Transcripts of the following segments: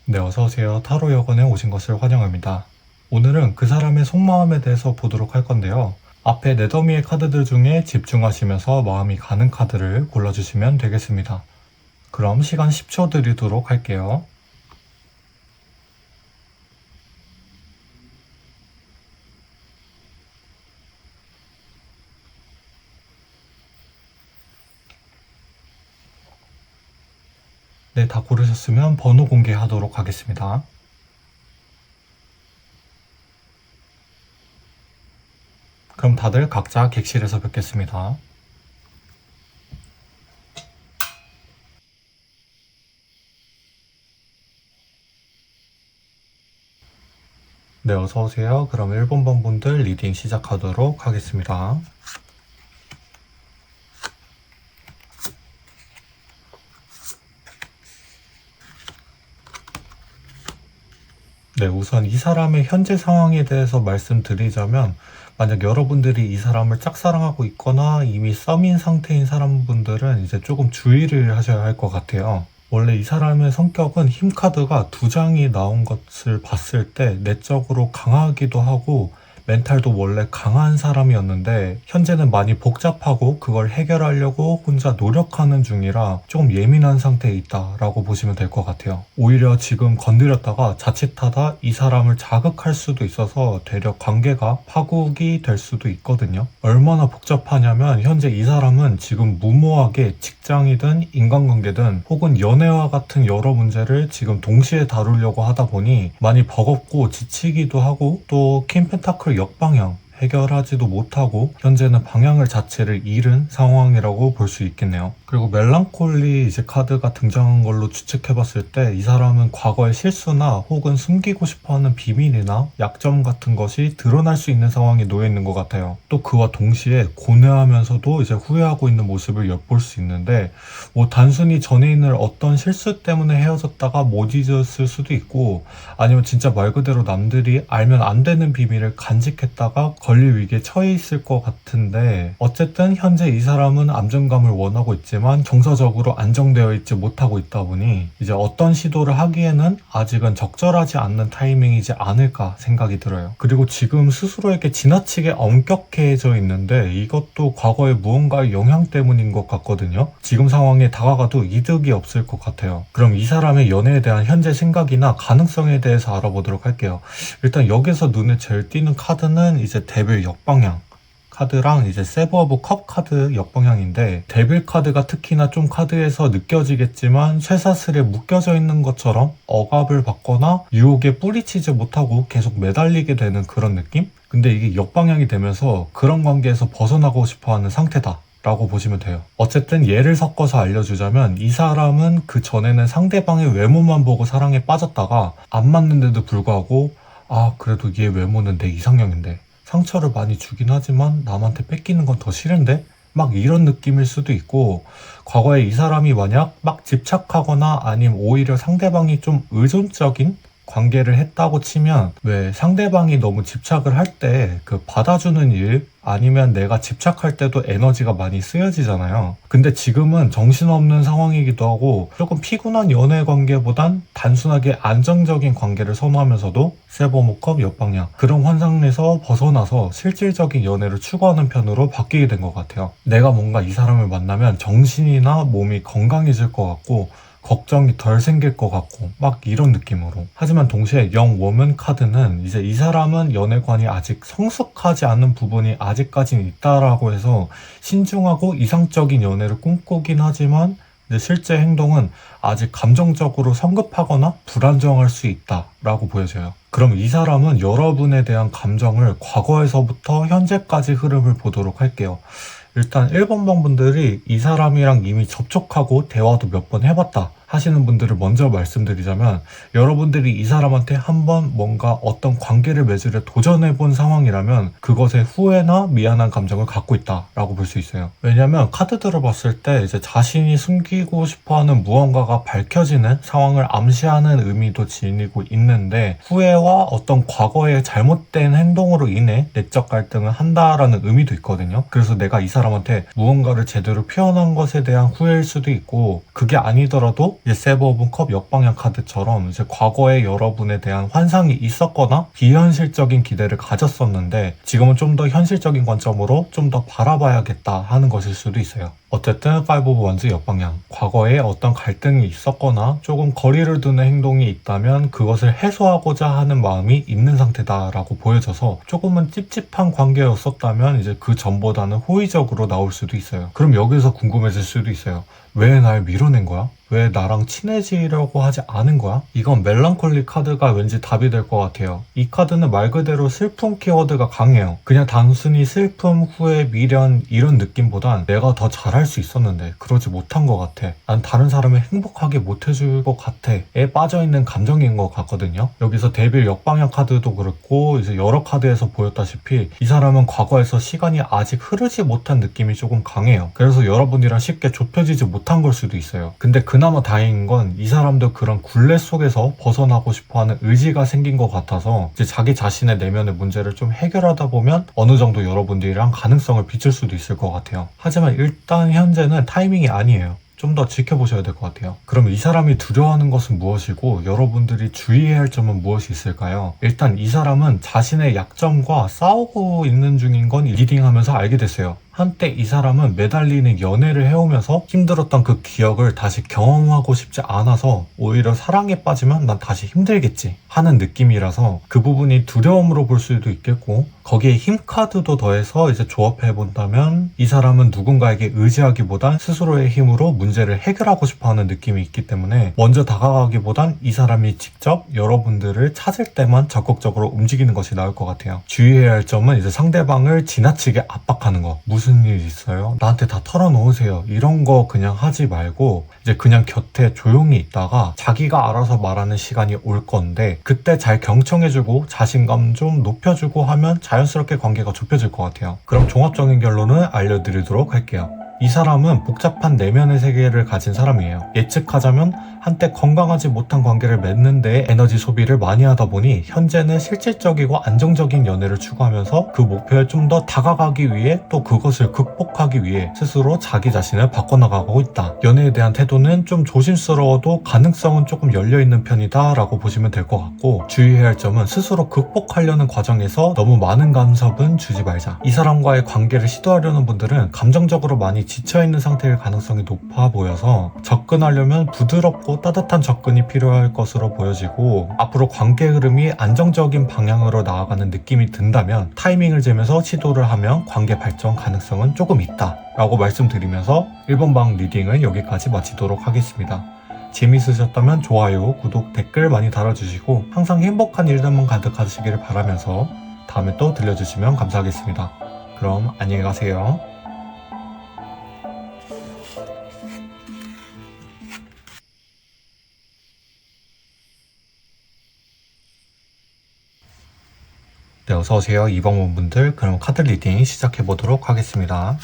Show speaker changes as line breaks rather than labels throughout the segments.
네, 어서오세요. 타로 여건에 오신 것을 환영합니다. 오늘은 그 사람의 속마음에 대해서 보도록 할 건데요. 앞에 네더미의 카드들 중에 집중하시면서 마음이 가는 카드를 골라주시면 되겠습니다. 그럼 시간 10초 드리도록 할게요. 네, 다 고르셨으면 번호 공개하도록 하겠습니다. 그럼 다들 각자 객실에서 뵙겠습니다. 네, 어서오세요. 그럼 1번 분들 리딩 시작하도록 하겠습니다. 네, 우선 이 사람의 현재 상황에 대해서 말씀드리자면, 만약 여러분들이 이 사람을 짝사랑하고 있거나 이미 썸인 상태인 사람분들은 이제 조금 주의를 하셔야 할 것 같아요. 원래 이 사람의 성격은 힘카드가 2장이 나온 것을 봤을 때 내적으로 강하기도 하고 멘탈도 원래 강한 사람이었는데 현재는 많이 복잡하고 그걸 해결하려고 혼자 노력하는 중이라 조금 예민한 상태에 있다라고 보시면 될 것 같아요. 오히려 지금 건드렸다가 자칫하다 이 사람을 자극할 수도 있어서 되려 관계가 파국이 될 수도 있거든요. 얼마나 복잡하냐면 현재 이 사람은 지금 무모하게 직장이든 인간관계든 혹은 연애와 같은 여러 문제를 지금 동시에 다루려고 하다 보니 많이 버겁고 지치기도 하고 또 퀸 펜타클 역방향 해결하지도 못하고 현재는 방향을 자체를 잃은 상황이라고 볼 수 있겠네요. 그리고 멜랑콜리 이제 카드가 등장한 걸로 추측해봤을 때 이 사람은 과거의 실수나 혹은 숨기고 싶어하는 비밀이나 약점 같은 것이 드러날 수 있는 상황에 놓여 있는 것 같아요. 또 그와 동시에 고뇌하면서도 이제 후회하고 있는 모습을 엿볼 수 있는데 뭐 단순히 전애인을 어떤 실수 때문에 헤어졌다가 못 잊었을 수도 있고 아니면 진짜 말 그대로 남들이 알면 안 되는 비밀을 간직했다가 걸릴 위기에 처해 있을 것 같은데 어쨌든 현재 이 사람은 안정감을 원하고 있지만 정서적으로 안정되어 있지 못하고 있다 보니 이제 어떤 시도를 하기에는 아직은 적절하지 않는 타이밍이지 않을까 생각이 들어요. 그리고 지금 스스로에게 지나치게 엄격해져 있는데 이것도 과거의 무언가의 영향 때문인 것 같거든요. 지금 상황에 다가가도 이득이 없을 것 같아요. 그럼 이 사람의 연애에 대한 현재 생각이나 가능성에 대해서 알아보도록 할게요. 일단 여기서 눈에 제일 띄는 카드는 이제 데빌 역방향 카드랑 이제 세브 오브 컵 카드 역방향인데 데빌 카드가 특히나 좀 카드에서 느껴지겠지만 쇠사슬에 묶여져 있는 것처럼 억압을 받거나 유혹에 뿌리치지 못하고 계속 매달리게 되는 그런 느낌? 근데 이게 역방향이 되면서 그런 관계에서 벗어나고 싶어하는 상태다 라고 보시면 돼요. 어쨌든 예를 섞어서 알려주자면 이 사람은 그 전에는 상대방의 외모만 보고 사랑에 빠졌다가 안 맞는데도 불구하고 아 그래도 얘 외모는 내 이상형인데 상처를 많이 주긴 하지만 남한테 뺏기는 건 더 싫은데? 막 이런 느낌일 수도 있고, 과거에 이 사람이 만약 막 집착하거나 아니면 오히려 상대방이 좀 의존적인 관계를 했다고 치면, 왜 상대방이 너무 집착을 할 때 그 받아주는 일 아니면 내가 집착할 때도 에너지가 많이 쓰여지잖아요. 근데 지금은 정신없는 상황이기도 하고 조금 피곤한 연애 관계보단 단순하게 안정적인 관계를 선호하면서도 세버모컵 옆방향 그런 환상에서 벗어나서 실질적인 연애를 추구하는 편으로 바뀌게 된 것 같아요. 내가 뭔가 이 사람을 만나면 정신이나 몸이 건강해질 것 같고 걱정이 덜 생길 것 같고 막 이런 느낌으로. 하지만 동시에 영 워먼 카드는 이제 이 사람은 연애관이 아직 성숙하지 않은 부분이 아직까지는 있다라고 해서 신중하고 이상적인 연애를 꿈꾸긴 하지만 이제 실제 행동은 아직 감정적으로 성급하거나 불안정할 수 있다라고 보여져요. 그럼 이 사람은 여러분에 대한 감정을 과거에서부터 현재까지 흐름을 보도록 할게요. 일단 1번방 분들이 이 사람이랑 이미 접촉하고 대화도 몇 번 해봤다 하시는 분들을 먼저 말씀드리자면, 여러분들이 이 사람한테 한번 뭔가 어떤 관계를 맺으려 도전해본 상황이라면 그것에 후회나 미안한 감정을 갖고 있다라고 볼 수 있어요. 왜냐면 카드들을 봤을 때 이제 자신이 숨기고 싶어하는 무언가가 밝혀지는 상황을 암시하는 의미도 지니고 있는데, 후회와 어떤 과거의 잘못된 행동으로 인해 내적 갈등을 한다라는 의미도 있거든요. 그래서 내가 이 사람한테 무언가를 제대로 표현한 것에 대한 후회일 수도 있고, 그게 아니더라도 이제 세버 오브 컵 역방향 카드처럼 이제 과거에 여러분에 대한 환상이 있었거나 비현실적인 기대를 가졌었는데 지금은 좀 더 현실적인 관점으로 좀 더 바라봐야겠다 하는 것일 수도 있어요. 어쨌든 5 오브 원즈 역방향, 과거에 어떤 갈등이 있었거나 조금 거리를 두는 행동이 있다면 그것을 해소하고자 하는 마음이 있는 상태다라고 보여져서, 조금은 찝찝한 관계였었다면 이제 그 전보다는 호의적으로 나올 수도 있어요. 그럼 여기서 궁금해질 수도 있어요. 왜 날 밀어낸 거야? 왜 나랑 친해지려고 하지 않은 거야? 이건 멜랑콜리 카드가 왠지 답이 될 것 같아요. 이 카드는 말 그대로 슬픔 키워드가 강해요. 그냥 단순히 슬픔, 후회, 미련 이런 느낌보단 내가 더 잘할 수 있었는데 그러지 못한 것 같아. 난 다른 사람을 행복하게 못해줄 것 같아.에 빠져있는 감정인 것 같거든요. 여기서 데빌 역방향 카드도 그렇고 이제 여러 카드에서 보였다시피 이 사람은 과거에서 시간이 아직 흐르지 못한 느낌이 조금 강해요. 그래서 여러분이랑 쉽게 좁혀지지 못한 걸 수도 있어요. 근데 그나마 다행인 건 이 사람도 그런 굴레 속에서 벗어나고 싶어하는 의지가 생긴 것 같아서 이제 자기 자신의 내면의 문제를 좀 해결하다 보면 어느 정도 여러분들이랑 가능성을 비출 수도 있을 것 같아요. 하지만 일단 현재는 타이밍이 아니에요. 좀 더 지켜보셔야 될 것 같아요. 그럼 이 사람이 두려워하는 것은 무엇이고 여러분들이 주의해야 할 점은 무엇이 있을까요? 일단 이 사람은 자신의 약점과 싸우고 있는 중인 건 리딩하면서 알게 됐어요. 한때 이 사람은 매달리는 연애를 해오면서 힘들었던 그 기억을 다시 경험하고 싶지 않아서 오히려 사랑에 빠지면 난 다시 힘들겠지 하는 느낌이라서 그 부분이 두려움으로 볼 수도 있겠고, 거기에 힘 카드도 더해서 이제 조합해 본다면 이 사람은 누군가에게 의지하기보단 스스로의 힘으로 문제를 해결하고 싶어하는 느낌이 있기 때문에 먼저 다가가기보단 이 사람이 직접 여러분들을 찾을 때만 적극적으로 움직이는 것이 나을 것 같아요. 주의해야 할 점은 이제 상대방을 지나치게 압박하는 거. 무슨 일 있어요? 나한테 다 털어놓으세요. 이런 거 그냥 하지 말고 이제 그냥 곁에 조용히 있다가 자기가 알아서 말하는 시간이 올 건데 그때 잘 경청해주고 자신감 좀 높여주고 하면 자연스럽게 관계가 좁혀질 것 같아요. 그럼 종합적인 결론을 알려드리도록 할게요. 이 사람은 복잡한 내면의 세계를 가진 사람이에요. 예측하자면 한때 건강하지 못한 관계를 맺는 데 에너지 소비를 많이 하다 보니 현재는 실질적이고 안정적인 연애를 추구하면서 그 목표에 좀 더 다가가기 위해 또 그것을 극복하기 위해 스스로 자기 자신을 바꿔나가고 있다. 연애에 대한 태도는 좀 조심스러워도 가능성은 조금 열려있는 편이다 라고 보시면 될 것 같고, 주의해야 할 점은 스스로 극복하려는 과정에서 너무 많은 간섭은 주지 말자. 이 사람과의 관계를 시도하려는 분들은 감정적으로 많이 지쳐있는 상태일 가능성이 높아 보여서 접근하려면 부드럽고 따뜻한 접근이 필요할 것으로 보여지고, 앞으로 관계 흐름이 안정적인 방향으로 나아가는 느낌이 든다면 타이밍을 재면서 시도를 하면 관계 발전 가능성은 조금 있다 라고 말씀드리면서 1번 방 리딩은 여기까지 마치도록 하겠습니다. 재밌으셨다면 좋아요, 구독, 댓글 많이 달아주시고 항상 행복한 일들만 가득하시기를 바라면서 다음에 또 들려주시면 감사하겠습니다. 그럼 안녕히 가세요. 네, 어서오세요. 이방원분들. 그럼 카드 리딩 시작해 보도록 하겠습니다.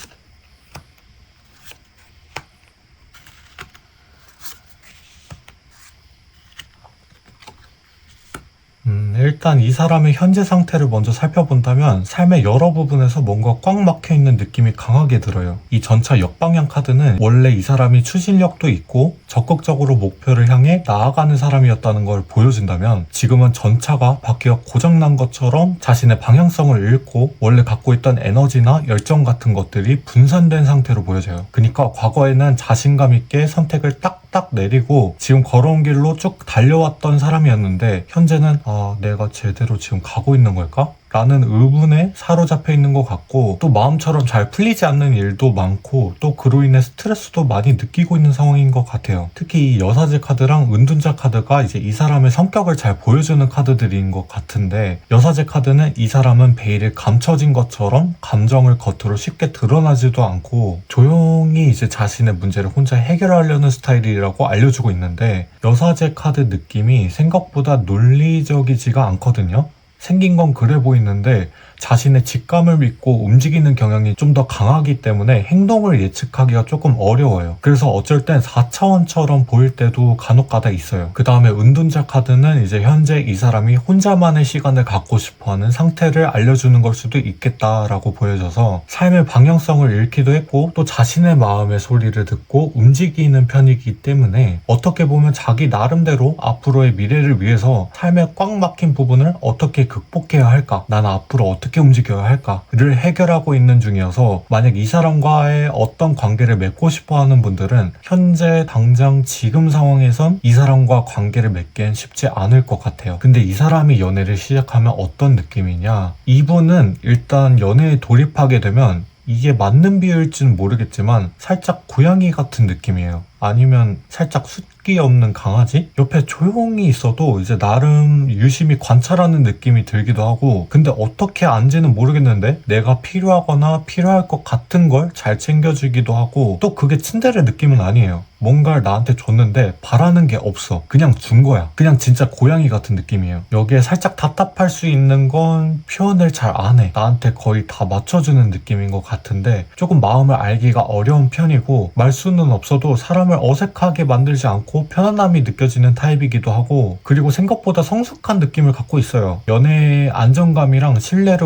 일단 이 사람의 현재 상태를 먼저 살펴본다면 삶의 여러 부분에서 뭔가 꽉 막혀있는 느낌이 강하게 들어요. 이 전차 역방향 카드는 원래 이 사람이 추진력도 있고 적극적으로 목표를 향해 나아가는 사람이었다는 걸 보여준다면 지금은 전차가 바퀴가 고장난 것처럼 자신의 방향성을 잃고 원래 갖고 있던 에너지나 열정 같은 것들이 분산된 상태로 보여져요. 그러니까 과거에는 자신감 있게 선택을 딱딱 내리고 지금 걸어온 길로 쭉 달려왔던 사람이었는데 현재는 내가 제대로 지금 가고 있는 걸까? 라는 의문에 사로잡혀 있는 것 같고 또 마음처럼 잘 풀리지 않는 일도 많고 또 그로 인해 스트레스도 많이 느끼고 있는 상황인 것 같아요. 특히 이 여사제 카드랑 은둔자 카드가 이제 이 사람의 성격을 잘 보여주는 카드들인 것 같은데 여사제 카드는 이 사람은 베일에 감춰진 것처럼 감정을 겉으로 쉽게 드러나지도 않고 조용히 이제 자신의 문제를 혼자 해결하려는 스타일이라고 알려주고 있는데 여사제 카드 느낌이 생각보다 논리적이지가 않거든요. 생긴 건 그래 보이는데 자신의 직감을 믿고 움직이는 경향이 좀 더 강하기 때문에 행동을 예측하기가 조금 어려워요. 그래서 어쩔 땐 4차원처럼 보일 때도 간혹가다 있어요. 그 다음에 은둔자 카드는 이제 현재 이 사람이 혼자만의 시간을 갖고 싶어하는 상태를 알려주는 걸 수도 있겠다라고 보여져서 삶의 방향성을 잃기도 했고 또 자신의 마음의 소리를 듣고 움직이는 편이기 때문에 어떻게 보면 자기 나름대로 앞으로의 미래를 위해서 삶의 꽉 막힌 부분을 어떻게 극복해야 할까? 나는 앞으로 어떻게 움직여야 할까를 해결하고 있는 중이어서 만약 이 사람과의 어떤 관계를 맺고 싶어 하는 분들은 현재 당장 지금 상황에선 이 사람과 관계를 맺기엔 쉽지 않을 것 같아요. 근데 이 사람이 연애를 시작하면 어떤 느낌이냐? 이분은 일단 연애에 돌입하게 되면 이게 맞는 비율일지는 모르겠지만 살짝 고양이 같은 느낌이에요. 아니면 살짝 숫기 없는 강아지? 옆에 조용히 있어도 이제 나름 유심히 관찰하는 느낌이 들기도 하고 근데 어떻게 안지는 모르겠는데 내가 필요하거나 필요할 것 같은 걸 잘 챙겨주기도 하고 또 그게 츤데레 느낌은 아니에요. 뭔가를 나한테 줬는데 바라는 게 없어. 그냥 준 거야. 그냥 진짜 고양이 같은 느낌이에요. 여기에 살짝 답답할 수 있는 건 표현을 잘 안 해. 나한테 거의 다 맞춰주는 느낌인 것 같은데 조금 마음을 알기가 어려운 편이고 말수는 없어도 사람을 어색하게 만들지 않고 편안함이 느껴지는 타입이기도 하고 그리고 생각보다 성숙한 느낌을 갖고 있어요. 연애의 안정감이랑 신뢰를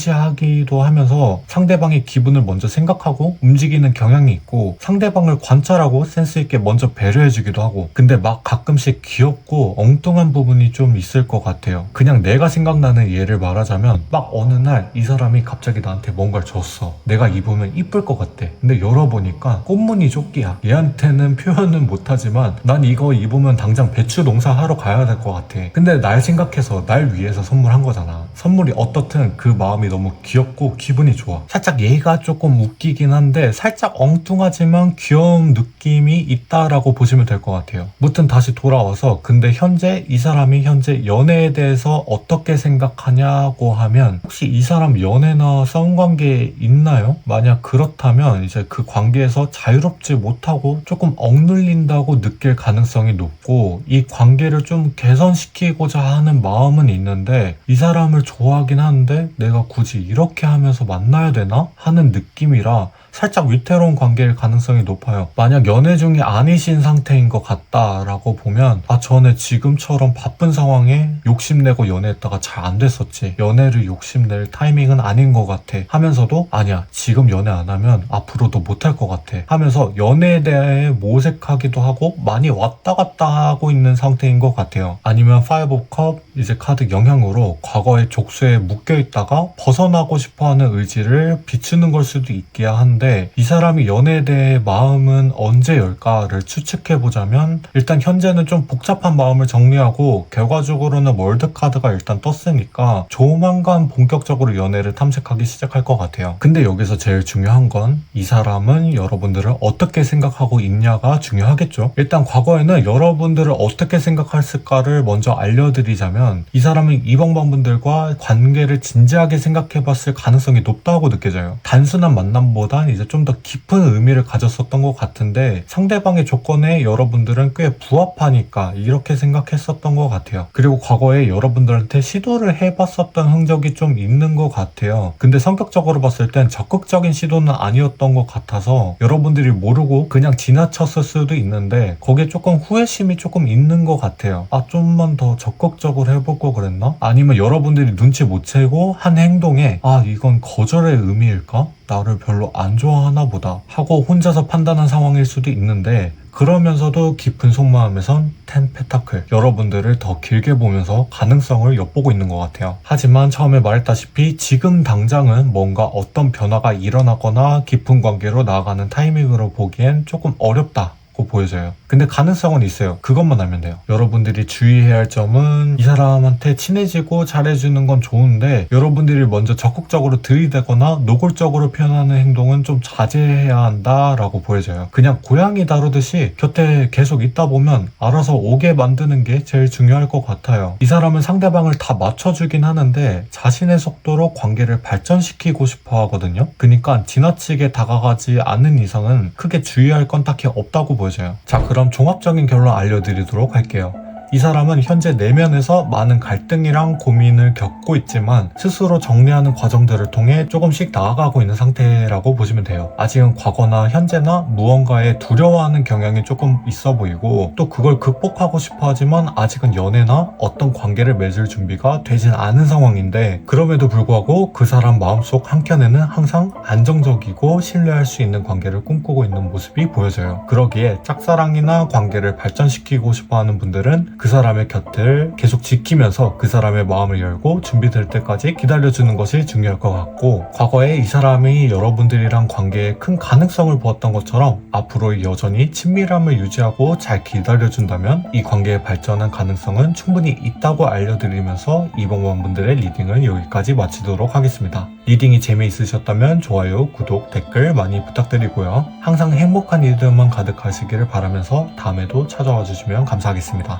우선시하기도 하면서 상대방의 기분을 먼저 생각하고 움직이는 경향이 있고 상대방을 관찰하고 센스 있게 먼저 배려해주기도 하고 근데 막 가끔씩 귀엽고 엉뚱한 부분이 좀 있을 것 같아요. 그냥 내가 생각나는 예를 말하자면 막 어느 날 이 사람이 갑자기 나한테 뭔가를 줬어. 내가 입으면 이쁠 것 같대. 근데 열어보니까 꽃무늬 조끼야. 얘한테는 표현은 못하지만 난 이거 입으면 당장 배추 농사하러 가야 될 것 같아. 근데 날 생각해서 날 위해서 선물한 거잖아. 선물이 어떻든 그 마음이 너무 귀엽고 기분이 좋아. 살짝 얘가 조금 웃기긴 한데 살짝 엉뚱하지만 귀여운 느낌이 있다라고 보시면 될 것 같아요. 무튼 다시 돌아와서 근데 현재 이 사람이 현재 연애에 대해서 어떻게 생각하냐고 하면 혹시 이 사람 연애나 싸움 관계에 있나요? 만약 그렇다면 이제 그 관계에서 자유롭지 못하고 조금 억눌린다고 느낄 가능성이 높고 이 관계를 좀 개선시키고자 하는 마음은 있는데 이 사람을 좋아하긴 하는데 내가 굳이 이렇게 하면서 만나야 되나? 하는 느낌이라 살짝 위태로운 관계일 가능성이 높아요. 만약 연애 중이 아니신 상태인 것 같다라고 보면 전에 지금처럼 바쁜 상황에 욕심내고 연애했다가 잘 안 됐었지. 연애를 욕심낼 타이밍은 아닌 것 같아. 하면서도 아니야. 지금 연애 안 하면 앞으로도 못할 것 같아. 하면서 연애에 대해 모색하기도 하고 많이 왔다 갔다 하고 있는 상태인 것 같아요. 아니면 5 of Cup 이제 카드 영향으로 과거의 족쇄에 묶여있다가 벗어나고 싶어하는 의지를 비추는 걸 수도 있기야 한데 이 사람이 연애에 대해 마음은 언제 열까를 추측해보자면 일단 현재는 좀 복잡한 마음을 정리하고 결과적으로는 월드 카드가 일단 떴으니까 조만간 본격적으로 연애를 탐색하기 시작할 것 같아요. 근데 여기서 제일 중요한 건 이 사람은 여러분들을 어떻게 생각하고 있냐가 중요하겠죠. 일단 과거에는 여러분들을 어떻게 생각했을까를 먼저 알려드리자면 이 사람은 이방방분들과 관계를 진지하게 생각해봤을 가능성이 높다고 느껴져요. 단순한 만남보다 보면 이제 좀 더 깊은 의미를 가졌었던 것 같은데 상대방의 조건에 여러분들은 꽤 부합하니까 이렇게 생각했었던 것 같아요. 그리고 과거에 여러분들한테 시도를 해봤었던 흔적이 좀 있는 것 같아요. 근데 성격적으로 봤을 땐 적극적인 시도는 아니었던 것 같아서 여러분들이 모르고 그냥 지나쳤을 수도 있는데 거기에 조금 후회심이 조금 있는 것 같아요. 아, 좀만 더 적극적으로 해볼 걸 그랬나? 아니면 여러분들이 눈치 못 채고 한 행동에 아, 이건 거절의 의미일까? 나를 별로 안 좋아하나 보다 하고 혼자서 판단한 상황일 수도 있는데 그러면서도 깊은 속마음에선 10 펜타클 여러분들을 더 길게 보면서 가능성을 엿보고 있는 것 같아요. 하지만 처음에 말했다시피 지금 당장은 뭔가 어떤 변화가 일어나거나 깊은 관계로 나아가는 타이밍으로 보기엔 조금 어렵다 보여져요. 근데 가능성은 있어요. 그것만 알면 돼요. 여러분들이 주의해야 할 점은 이 사람한테 친해지고 잘해주는 건 좋은데 여러분들이 먼저 적극적으로 들이대거나 노골적으로 표현하는 행동은 좀 자제해야 한다라고 보여져요. 그냥 고양이 다루듯이 곁에 계속 있다 보면 알아서 오게 만드는 게 제일 중요할 것 같아요. 이 사람은 상대방을 다 맞춰주긴 하는데 자신의 속도로 관계를 발전시키고 싶어 하거든요. 그러니까 지나치게 다가가지 않는 이상은 크게 주의할 건 딱히 없다고 보여져요. 자, 그럼 종합적인 결론 알려드리도록 할게요. 이 사람은 현재 내면에서 많은 갈등이랑 고민을 겪고 있지만 스스로 정리하는 과정들을 통해 조금씩 나아가고 있는 상태라고 보시면 돼요. 아직은 과거나 현재나 무언가에 두려워하는 경향이 조금 있어 보이고 또 그걸 극복하고 싶어 하지만 아직은 연애나 어떤 관계를 맺을 준비가 되진 않은 상황인데 그럼에도 불구하고 그 사람 마음속 한켠에는 항상 안정적이고 신뢰할 수 있는 관계를 꿈꾸고 있는 모습이 보여져요. 그러기에 짝사랑이나 관계를 발전시키고 싶어 하는 분들은 그 사람의 곁을 계속 지키면서 그 사람의 마음을 열고 준비될 때까지 기다려주는 것이 중요할 것 같고 과거에 이 사람이 여러분들이랑 관계에 큰 가능성을 보았던 것처럼 앞으로 여전히 친밀함을 유지하고 잘 기다려준다면 이 관계의 발전한 가능성은 충분히 있다고 알려드리면서 이번 분들의 리딩을 여기까지 마치도록 하겠습니다. 리딩이 재미있으셨다면 좋아요, 구독, 댓글 많이 부탁드리고요. 항상 행복한 일들만 가득하시기를 바라면서 다음에도 찾아와 주시면 감사하겠습니다.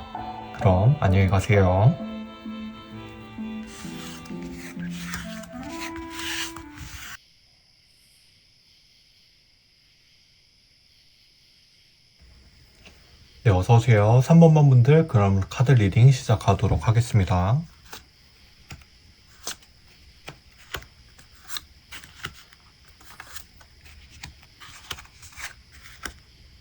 그럼 안녕히 가세요. 네, 어서오세요. 3번만 분들 그럼 카드 리딩 시작하도록 하겠습니다.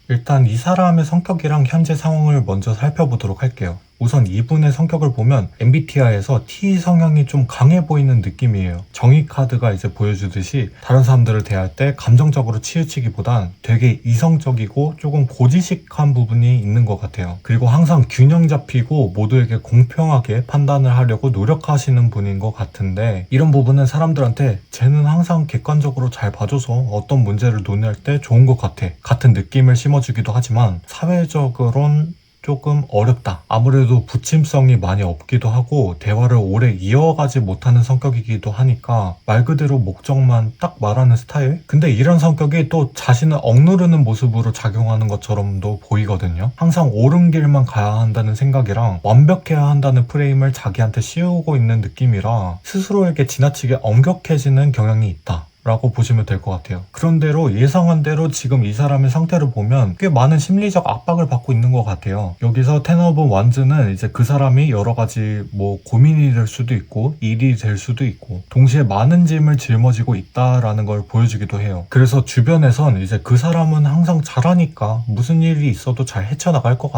일단 이 사람의 성격이랑 현재 상황을 먼저 살펴보도록 할게요. 우선 이분의 성격을 보면 MBTI에서 T 성향이 좀 강해 보이는 느낌이에요. 정의 카드가 이제 보여주듯이 다른 사람들을 대할 때 감정적으로 치우치기보단 되게 이성적이고 조금 고지식한 부분이 있는 것 같아요. 그리고 항상 균형 잡히고 모두에게 공평하게 판단을 하려고 노력하시는 분인 것 같은데 이런 부분은 사람들한테 쟤는 항상 객관적으로 잘 봐줘서 어떤 문제를 논의할 때 좋은 것 같은 느낌을 심어주기도 하지만 사회적으론 조금 어렵다. 아무래도 부침성이 많이 없기도 하고 대화를 오래 이어가지 못하는 성격이기도 하니까 말 그대로 목적만 딱 말하는 스타일? 근데 이런 성격이 또 자신을 억누르는 모습으로 작용하는 것처럼도 보이거든요. 항상 옳은 길만 가야 한다는 생각이랑 완벽해야 한다는 프레임을 자기한테 씌우고 있는 느낌이라 스스로에게 지나치게 엄격해지는 경향이 있다. 라고 보시면 될 것 같아요. 그런대로 예상한 대로 지금 이 사람의 상태를 보면 꽤 많은 심리적 압박을 받고 있는 것 같아요. 여기서 텐 오브 완즈는 이제 그 사람이 여러 가지 고민이 될 수도 있고 일이 될 수도 있고 동시에 많은 짐을 짊어지고 있다라는 걸 보여주기도 해요. 그래서 주변에선 이제 그 사람은 항상 잘하니까 무슨 일이 있어도 잘 헤쳐나갈 것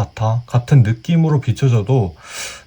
같은 느낌으로 비춰져도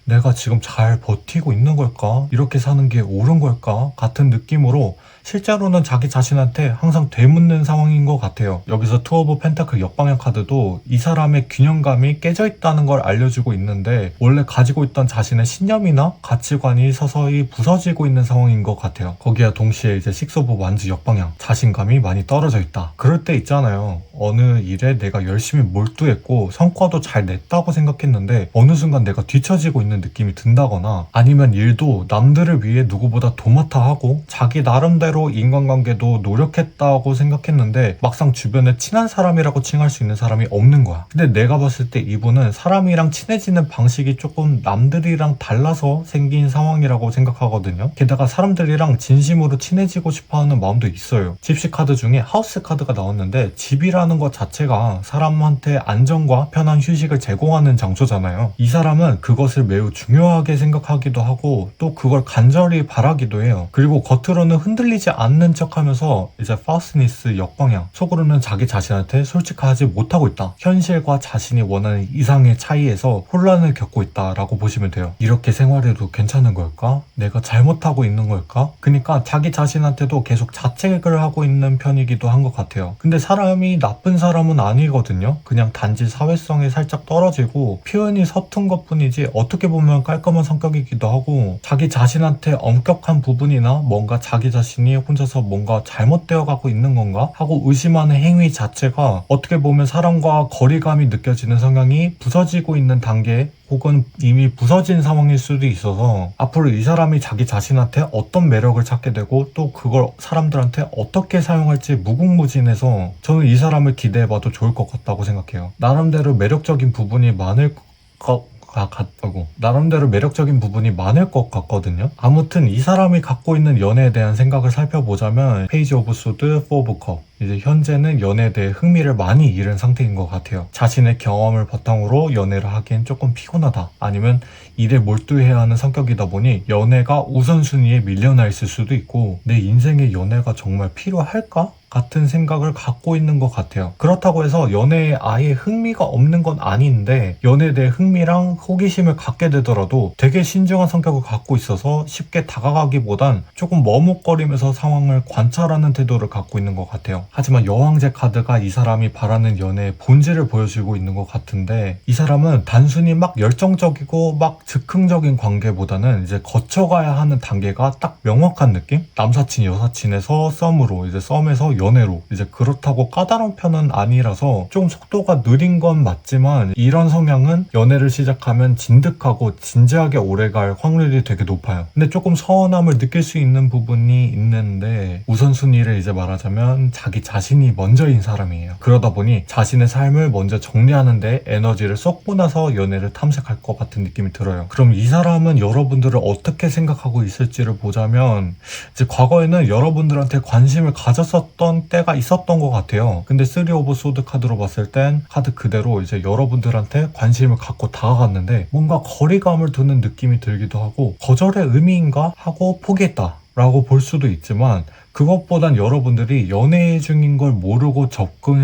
내가 지금 잘 버티고 있는 걸까? 이렇게 사는 게 옳은 걸까? 같은 느낌으로 실제로는 자기 자신한테 항상 되묻는 상황인 것 같아요. 여기서 투 오브 펜타클 역방향 카드도 이 사람의 균형감이 깨져 있다는 걸 알려주고 있는데 원래 가지고 있던 자신의 신념이나 가치관이 서서히 부서지고 있는 상황인 것 같아요. 거기에 동시에 이제 식스 오브 완즈 역방향 자신감이 많이 떨어져 있다. 그럴 때 있잖아요. 어느 일에 내가 열심히 몰두했고 성과도 잘 냈다고 생각했는데 어느 순간 내가 뒤처지고 있는 느낌이 든다거나 아니면 일도 남들을 위해 누구보다 도맡아 하고 자기 나름대로 나름대로 인간관계도 노력했다고 생각했는데 막상 주변에 친한 사람이라고 칭할 수 있는 사람이 없는 거야. 근데 내가 봤을 때 이분은 사람이랑 친해지는 방식이 조금 남들이랑 달라서 생긴 상황이라고 생각하거든요. 게다가 사람들이랑 진심으로 친해지고 싶어하는 마음도 있어요. 집시 카드 중에 하우스 카드가 나왔는데 집이라는 것 자체가 사람한테 안정과 편한 휴식을 제공하는 장소잖아요. 이 사람은 그것을 매우 중요하게 생각하기도 하고 또 그걸 간절히 바라기도 해요. 그리고 겉으로는 흔들리지 않는 척하면서 이제 파스니스 역방향, 속으로는 자기 자신한테 솔직하지 못하고 있다. 현실과 자신이 원하는 이상의 차이에서 혼란을 겪고 있다라고 보시면 돼요. 이렇게 생활해도 괜찮은 걸까? 내가 잘못하고 있는 걸까? 그러니까 자기 자신한테도 계속 자책을 하고 있는 편이기도 한 것 같아요. 근데 사람이 나쁜 사람은 아니거든요. 그냥 단지 사회성이 살짝 떨어지고 표현이 서툰 것 뿐이지 어떻게 보면 깔끔한 성격이기도 하고 자기 자신한테 엄격한 부분이나 뭔가 자기 자신이 혼자서 뭔가 잘못되어 가고 있는 건가 하고 의심하는 행위 자체가 어떻게 보면 사람과 거리감이 느껴지는 성향이 부서지고 있는 단계 혹은 이미 부서진 상황일 수도 있어서 앞으로 이 사람이 자기 자신한테 어떤 매력을 찾게 되고 또 그걸 사람들한테 어떻게 사용할지 무궁무진해서 저는 이 사람을 기대해봐도 좋을 것 같다고 생각해요. 나름대로 매력적인 부분이 많을 것 같다고. 나름대로 매력적인 부분이 많을 것 같거든요. 아무튼 이 사람이 갖고 있는 연애에 대한 생각을 살펴보자면 페이지 오브 소드, 포 오브 컵. 이제 현재는 연애에 대해 흥미를 많이 잃은 상태인 것 같아요. 자신의 경험을 바탕으로 연애를 하기엔 조금 피곤하다. 아니면 일에 몰두해야 하는 성격이다 보니 연애가 우선순위에 밀려나 있을 수도 있고 내 인생에 연애가 정말 필요할까? 같은 생각을 갖고 있는 것 같아요. 그렇다고 해서 연애에 아예 흥미가 없는 건 아닌데 연애에 대해 흥미랑 호기심을 갖게 되더라도 되게 신중한 성격을 갖고 있어서 쉽게 다가가기보단 조금 머뭇거리면서 상황을 관찰하는 태도를 갖고 있는 것 같아요. 하지만 여왕제 카드가 이 사람이 바라는 연애의 본질을 보여주고 있는 것 같은데 이 사람은 단순히 막 열정적이고 막 즉흥적인 관계보다는 이제 거쳐가야 하는 단계가 딱 명확한 느낌? 남사친 여사친에서 썸으로 이제 썸에서 연애로 이제 그렇다고 까다로운 편은 아니라서 좀 속도가 느린 건 맞지만 이런 성향은 연애를 시작하면 진득하고 진지하게 오래갈 확률이 되게 높아요. 근데 조금 서운함을 느낄 수 있는 부분이 있는데 우선순위를 이제 말하자면 자기 자신이 먼저인 사람이에요. 그러다 보니 자신의 삶을 먼저 정리하는데 에너지를 쏟고 나서 연애를 탐색할 것 같은 느낌이 들어요. 그럼 이 사람은 여러분들을 어떻게 생각하고 있을지를 보자면 이제 과거에는 여러분들한테 관심을 가졌었던 때가 있었던 것 같아요. 근데 3 오브 소드 카드로 봤을 땐 카드 그대로 이제 여러분들한테 관심을 갖고 다가갔는데 뭔가 거리감을 두는 느낌이 들기도 하고 거절의 의미인가 하고 포기했다 라고 볼 수도 있지만 그것보단 여러분들이 연애 중인 걸 모르고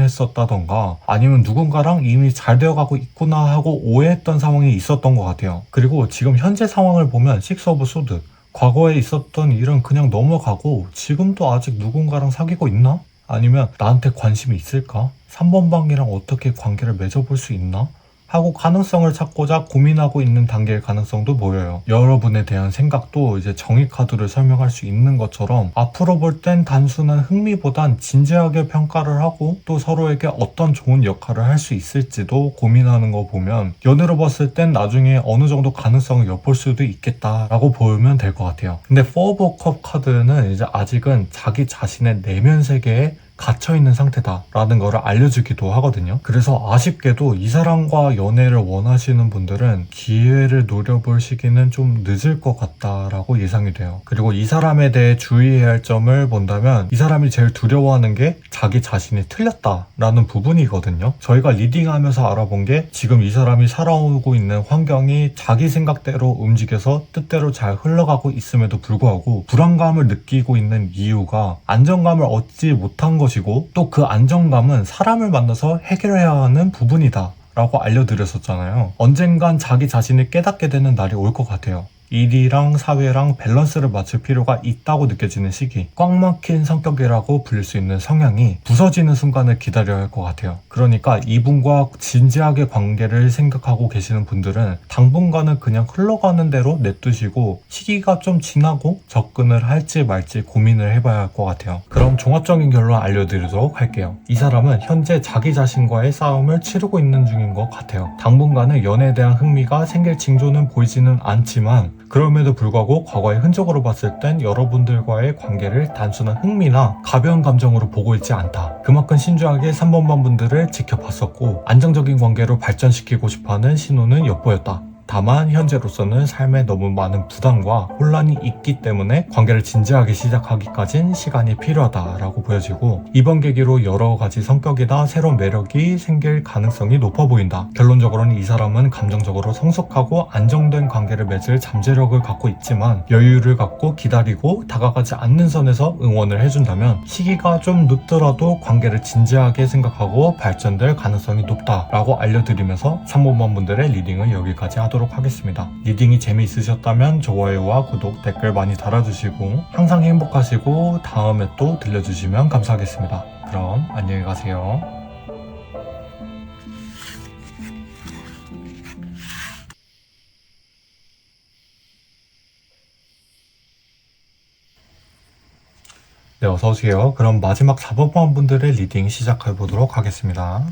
접근했었다던가 아니면 누군가랑 이미 잘 되어가고 있구나 하고 오해했던 상황이 있었던 것 같아요. 그리고 지금 현재 상황을 보면 6 오브 소드 과거에 있었던 일은 그냥 넘어가고 지금도 아직 누군가랑 사귀고 있나? 아니면 나한테 관심이 있을까? 3번 방이랑 어떻게 관계를 맺어볼 수 있나? 하고 가능성을 찾고자 고민하고 있는 단계일 가능성도 보여요. 여러분에 대한 생각도 이제 정의 카드를 설명할 수 있는 것처럼 앞으로 볼 땐 단순한 흥미보단 진지하게 평가를 하고 또 서로에게 어떤 좋은 역할을 할 수 있을지도 고민하는 거 보면 연애로 봤을 땐 나중에 어느 정도 가능성을 엿볼 수도 있겠다라고 보면 될 것 같아요. 근데 4 오브 컵 카드는 이제 아직은 자기 자신의 내면 세계에 갇혀있는 상태다라는 거를 알려주기도 하거든요. 그래서 아쉽게도 이 사람과 연애를 원하시는 분들은 기회를 노려볼 시기는 좀 늦을 것 같다라고 예상이 돼요. 그리고 이 사람에 대해 주의해야 할 점을 본다면 이 사람이 제일 두려워하는 게 자기 자신이 틀렸다라는 부분이거든요. 저희가 리딩하면서 알아본 게 지금 이 사람이 살아오고 있는 환경이 자기 생각대로 움직여서 뜻대로 잘 흘러가고 있음에도 불구하고 불안감을 느끼고 있는 이유가 안정감을 얻지 못한 것이고 또 그 안정감은 사람을 만나서 해결해야 하는 부분이다 라고 알려드렸었잖아요. 언젠간 자기 자신을 깨닫게 되는 날이 올 것 같아요. 일이랑 사회랑 밸런스를 맞출 필요가 있다고 느껴지는 시기, 꽉 막힌 성격이라고 불릴 수 있는 성향이 부서지는 순간을 기다려야 할 것 같아요. 그러니까 이분과 진지하게 관계를 생각하고 계시는 분들은 당분간은 그냥 흘러가는 대로 냅두시고 시기가 좀 지나고 접근을 할지 말지 고민을 해봐야 할 것 같아요. 그럼 종합적인 결론 알려드리도록 할게요. 이 사람은 현재 자기 자신과의 싸움을 치르고 있는 중인 것 같아요. 당분간은 연애에 대한 흥미가 생길 징조는 보이지는 않지만 그럼에도 불구하고 과거의 흔적으로 봤을 땐 여러분들과의 관계를 단순한 흥미나 가벼운 감정으로 보고 있지 않다. 그만큼 신중하게 3번방 분들을 지켜봤었고 안정적인 관계로 발전시키고 싶어하는 신호는 엿보였다. 다만 현재로서는 삶에 너무 많은 부담과 혼란이 있기 때문에 관계를 진지하게 시작하기까진 시간이 필요하다라고 보여지고 이번 계기로 여러 가지 성격이나 새로운 매력이 생길 가능성이 높아 보인다. 결론적으로는 이 사람은 감정적으로 성숙하고 안정된 관계를 맺을 잠재력을 갖고 있지만 여유를 갖고 기다리고 다가가지 않는 선에서 응원을 해준다면 시기가 좀 늦더라도 관계를 진지하게 생각하고 발전될 가능성이 높다라고 알려드리면서 3번방 분들의 리딩을 여기까지 하도록 하겠습니다. 리딩이 재미있으셨다면 좋아요와 구독, 댓글 많이 달아주시고 항상 행복하시고 다음에 또 들려주시면 감사하겠습니다. 그럼 안녕히 가세요. 네, 어서오세요. 그럼 마지막 4번방 분들의 리딩 시작해 보도록 하겠습니다.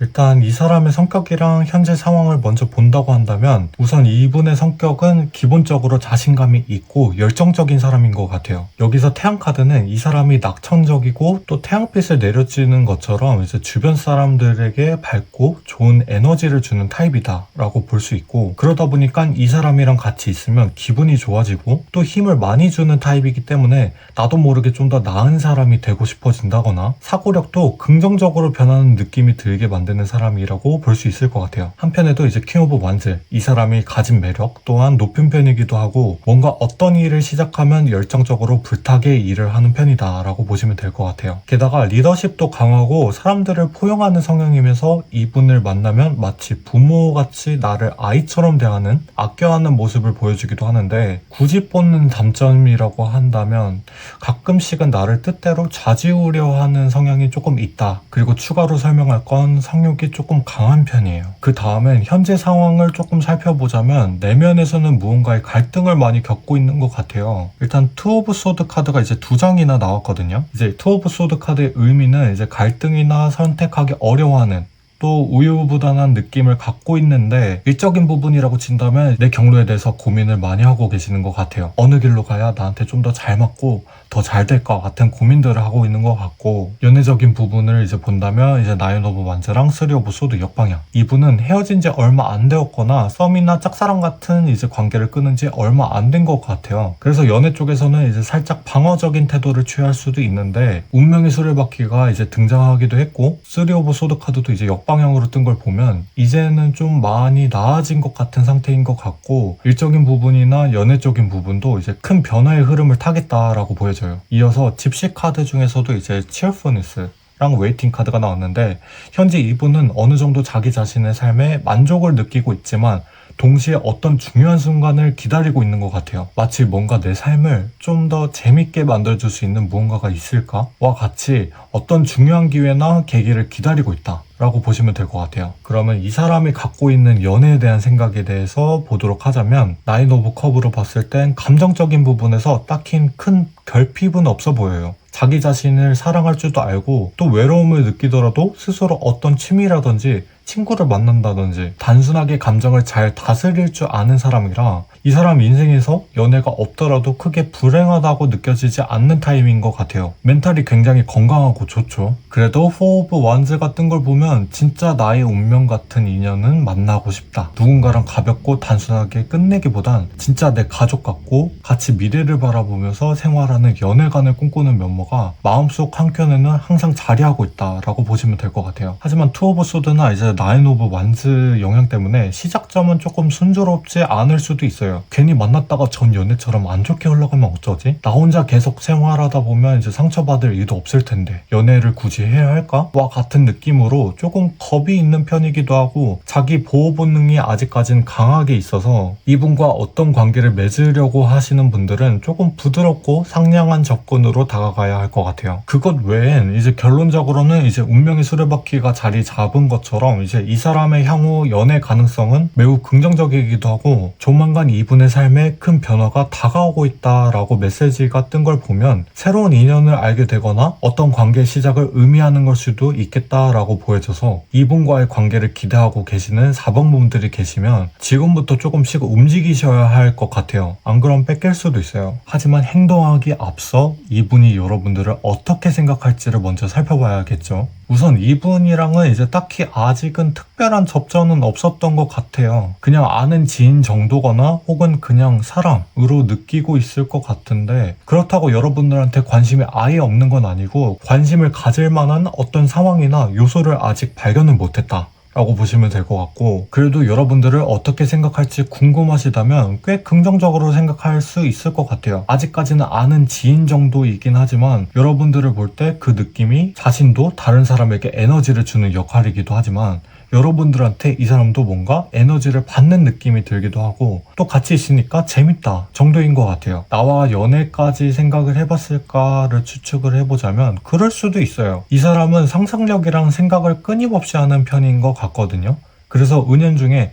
일단 이 사람의 성격이랑 현재 상황을 먼저 본다고 한다면 우선 이분의 성격은 기본적으로 자신감이 있고 열정적인 사람인 것 같아요. 여기서 태양카드는 이 사람이 낙천적이고 또 태양빛을 내려지는 것처럼 이제 주변 사람들에게 밝고 좋은 에너지를 주는 타입이다 라고 볼 수 있고 그러다 보니까 이 사람이랑 같이 있으면 기분이 좋아지고 또 힘을 많이 주는 타입이기 때문에 나도 모르게 좀 더 나은 사람이 되고 싶어진다거나 사고력도 긍정적으로 변하는 느낌이 들게 만드는 사람이라고 볼 수 있을 것 같아요. 한편에도 이제 킹 오브 완즈, 이 사람이 가진 매력 또한 높은 편이기도 하고 뭔가 어떤 일을 시작하면 열정적으로 불타게 일을 하는 편이다 라고 보시면 될 것 같아요. 게다가 리더십도 강하고 사람들을 포용하는 성향이면서 이분을 만나면 마치 부모같이 나를 아이처럼 대하는 아껴하는 모습을 보여주기도 하는데 굳이 뽑는 단점이라고 한다면 가끔씩은 나를 뜻대로 좌지우려하는 성향이 조금 있다. 그리고 추가로 설명할 건 성욕이 조금 강한 편이에요. 그 다음엔 현재 상황을 조금 살펴보자면 내면에서는 무언가의 갈등을 많이 겪고 있는 것 같아요. 일단 투 오브 소드 카드가 이제 2장이나 나왔거든요. 이제 투 오브 소드 카드의 의미는 이제 갈등이나 선택하기 어려워하는 또 우유부단한 느낌을 갖고 있는데 일적인 부분이라고 친다면 내 경로에 대해서 고민을 많이 하고 계시는 것 같아요. 어느 길로 가야 나한테 좀 더 잘 맞고 더 잘 될 것 같은 고민들을 하고 있는 것 같고 연애적인 부분을 이제 본다면 이제 나인 오브 완즈랑 쓰리 오브 소드 역방향 이분은 헤어진 지 얼마 안 되었거나 썸이나 짝사랑 같은 이제 관계를 끊은 지 얼마 안 된 것 같아요. 그래서 연애 쪽에서는 이제 살짝 방어적인 태도를 취할 수도 있는데 운명의 수레바퀴가 이제 등장하기도 했고 쓰리 오브 소드 카드도 이제 역방향으로 뜬 걸 보면 이제는 좀 많이 나아진 것 같은 상태인 것 같고 일적인 부분이나 연애적인 부분도 이제 큰 변화의 흐름을 타겠다라고 보여져요. 이어서 집시 카드 중에서도 이제 cheerfulness 랑 웨이팅 카드가 나왔는데 현재 이분은 어느 정도 자기 자신의 삶에 만족을 느끼고 있지만 동시에 어떤 중요한 순간을 기다리고 있는 것 같아요. 마치 뭔가 내 삶을 좀 더 재밌게 만들어줄 수 있는 무언가가 있을까와 같이 어떤 중요한 기회나 계기를 기다리고 있다 라고 보시면 될 것 같아요. 그러면 이 사람이 갖고 있는 연애에 대한 생각에 대해서 보도록 하자면 나인 오브 컵으로 봤을 땐 감정적인 부분에서 딱히 큰 결핍은 없어 보여요. 자기 자신을 사랑할 줄도 알고 또 외로움을 느끼더라도 스스로 어떤 취미라든지 친구를 만난다든지 단순하게 감정을 잘 다스릴 줄 아는 사람이라 이 사람 인생에서 연애가 없더라도 크게 불행하다고 느껴지지 않는 타입인 것 같아요. 멘탈이 굉장히 건강하고 좋죠. 그래도 4 오브 완즈가 뜬 걸 보면 진짜 나의 운명 같은 인연은 만나고 싶다. 누군가랑 가볍고 단순하게 끝내기보단 진짜 내 가족 같고 같이 미래를 바라보면서 생활하는 연애관을 꿈꾸는 면모가 마음속 한켠에는 항상 자리하고 있다라고 보시면 될 것 같아요. 하지만 투 오브 소드나 이제 나인 오브 완즈 영향 때문에 시작점은 조금 순조롭지 않을 수도 있어요. 괜히 만났다가 전 연애처럼 안 좋게 흘러가면 어쩌지? 나 혼자 계속 생활하다 보면 이제 상처받을 일도 없을 텐데 연애를 굳이 해야 할까? 와 같은 느낌으로 조금 겁이 있는 편이기도 하고 자기 보호 본능이 아직까진 강하게 있어서 이분과 어떤 관계를 맺으려고 하시는 분들은 조금 부드럽고 상냥한 접근으로 다가가야 할 것 같아요. 그것 외엔 이제 결론적으로는 이제 운명의 수레바퀴가 자리 잡은 것처럼 이제 이 사람의 향후 연애 가능성은 매우 긍정적이기도 하고 조만간 이분의 삶에 큰 변화가 다가오고 있다라고 메시지가 뜬 걸 보면 새로운 인연을 알게 되거나 어떤 관계 시작을 의미하는 걸 수도 있겠다라고 보여져서 이분과의 관계를 기대하고 계시는 4번 분들이 계시면 지금부터 조금씩 움직이셔야 할 것 같아요. 안 그럼 뺏길 수도 있어요. 하지만 행동하기 앞서 이분이 여러분들을 어떻게 생각할지를 먼저 살펴봐야겠죠. 우선 이분이랑은 이제 딱히 아직은 특별한 접점은 없었던 것 같아요. 그냥 아는 지인 정도거나 혹은 그냥 사랑으로 느끼고 있을 것 같은데 그렇다고 여러분들한테 관심이 아예 없는 건 아니고 관심을 가질 만한 어떤 상황이나 요소를 아직 발견을 못했다 라고 보시면 될 것 같고 그래도 여러분들을 어떻게 생각할지 궁금하시다면 꽤 긍정적으로 생각할 수 있을 것 같아요. 아직까지는 아는 지인 정도이긴 하지만 여러분들을 볼 때 그 느낌이 자신도 다른 사람에게 에너지를 주는 역할이기도 하지만 여러분들한테 이 사람도 뭔가 에너지를 받는 느낌이 들기도 하고 또 같이 있으니까 재밌다 정도인 것 같아요. 나와 연애까지 생각을 해봤을까를 추측을 해보자면 그럴 수도 있어요. 이 사람은 상상력이랑 생각을 끊임없이 하는 편인 것 같거든요. 그래서 은연중에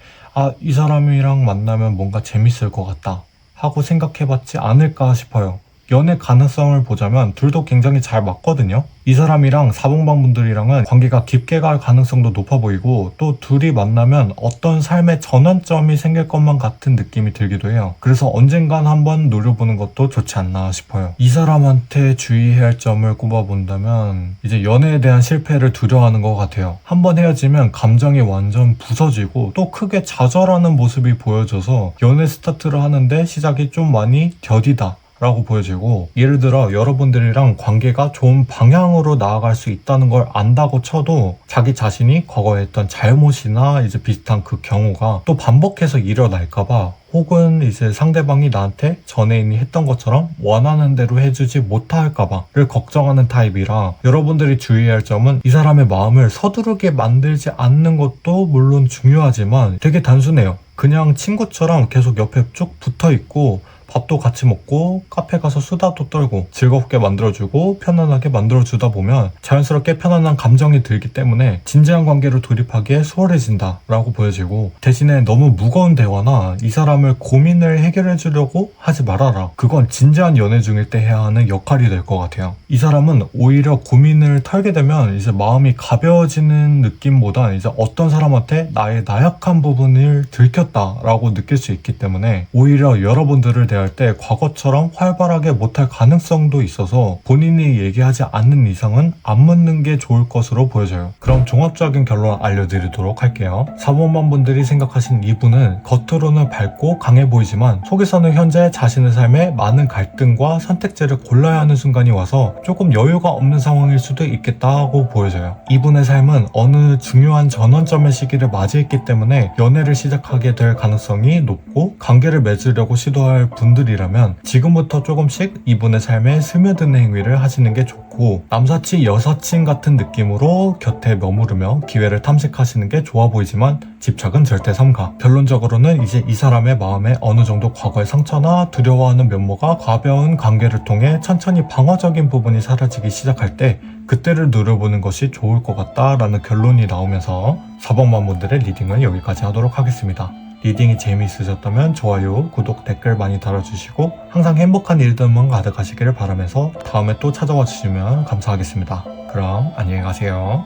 이 사람이랑 만나면 뭔가 재밌을 것 같다 하고 생각해봤지 않을까 싶어요. 연애 가능성을 보자면 둘도 굉장히 잘 맞거든요. 이 사람이랑 사봉방 분들이랑은 관계가 깊게 갈 가능성도 높아 보이고 또 둘이 만나면 어떤 삶의 전환점이 생길 것만 같은 느낌이 들기도 해요. 그래서 언젠간 한번 노려보는 것도 좋지 않나 싶어요. 이 사람한테 주의해야 할 점을 꼽아본다면 이제 연애에 대한 실패를 두려워하는 것 같아요. 한번 헤어지면 감정이 완전 부서지고 또 크게 좌절하는 모습이 보여져서 연애 스타트를 하는데 시작이 좀 많이 더디다 라고 보여지고 예를 들어 여러분들이랑 관계가 좋은 방향으로 나아갈 수 있다는 걸 안다고 쳐도 자기 자신이 과거에 했던 잘못이나 이제 비슷한 그 경우가 또 반복해서 일어날까봐 혹은 이제 상대방이 나한테 전애인이 했던 것처럼 원하는 대로 해주지 못할까봐를 걱정하는 타입이라 여러분들이 주의해야 할 점은 이 사람의 마음을 서두르게 만들지 않는 것도 물론 중요하지만 되게 단순해요. 그냥 친구처럼 계속 옆에 쭉 붙어있고 밥도 같이 먹고 카페 가서 수다도 떨고 즐겁게 만들어주고 편안하게 만들어주다 보면 자연스럽게 편안한 감정이 들기 때문에 진지한 관계로 돌입하기에 수월해진다 라고 보여지고 대신에 너무 무거운 대화나 이 사람을 고민을 해결해 주려고 하지 말아라. 그건 진지한 연애 중일 때 해야 하는 역할이 될 것 같아요. 이 사람은 오히려 고민을 털게 되면 이제 마음이 가벼워지는 느낌보다 이제 어떤 사람한테 나의 나약한 부분을 들켰다 라고 느낄 수 있기 때문에 오히려 여러분들을 대할 때 과거처럼 활발하게 못할 가능성도 있어서 본인이 얘기하지 않는 이상은 안 묻는 게 좋을 것으로 보여져요. 그럼 종합적인 결론 알려드리도록 할게요. 4번만 분들이 생각하신 이분은 겉으로는 밝고 강해 보이지만 속에서는 현재 자신의 삶에 많은 갈등과 선택지를 골라야 하는 순간이 와서 조금 여유가 없는 상황일 수도 있겠다고 보여져요. 이분의 삶은 어느 중요한 전환점의 시기를 맞이했기 때문에 연애를 시작하게 될 가능성이 높고 관계를 맺으려고 시도할 분들이라면 지금부터 조금씩 이분의 삶에 스며드는 행위를 하시는 게 좋고 남사친 여사친 같은 느낌으로 곁에 머무르며 기회를 탐색하시는 게 좋아 보이지만 집착은 절대 삼가. 결론적으로는 이제 이 사람의 마음에 어느 정도 과거의 상처나 두려워하는 면모가 가벼운 관계를 통해 천천히 방어적인 부분이 사라지기 시작할 때 그때를 누려보는 것이 좋을 것 같다라는 결론이 나오면서 4번만 분들의 리딩은 여기까지 하도록 하겠습니다. 리딩이 재미있으셨다면 좋아요, 구독, 댓글 많이 달아주시고 항상 행복한 일들만 가득하시기를 바라면서 다음에 또 찾아와 주시면 감사하겠습니다. 그럼 안녕히 가세요.